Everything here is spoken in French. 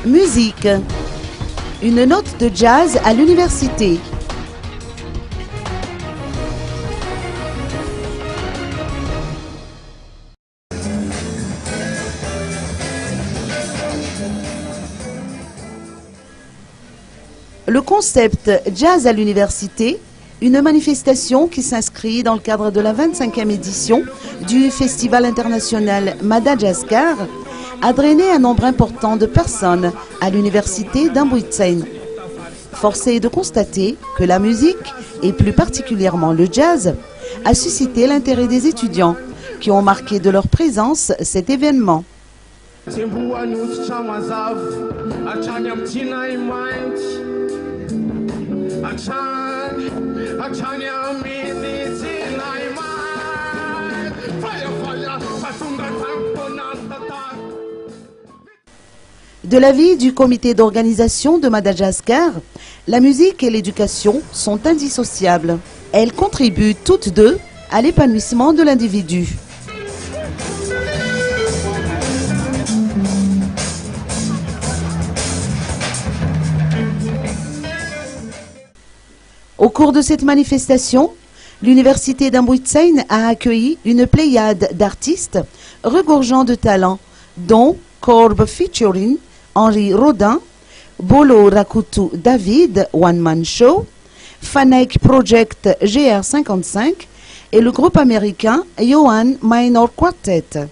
Musique. Une note de jazz à l'université. Le concept Jazz à l'université, une manifestation qui s'inscrit dans le cadre de la 25e édition du Festival international Madagascar, a drainé un nombre important de personnes à l'université d'Amboitsane. Force est de constater que la musique, et plus particulièrement le jazz, a suscité l'intérêt des étudiants qui ont marqué de leur présence cet événement. De l'avis du comité d'organisation de Madagascar, la musique et l'éducation sont indissociables. Elles contribuent toutes deux à l'épanouissement de l'individu. Au cours de cette manifestation, l'université d'Amboitsane a accueilli une pléiade d'artistes regorgeant de talent, dont Corb featuring Henri Rodin, Bolo Rakutu David One Man Show, Fanek Project GR55 et le groupe américain Yohan Minor Quartet.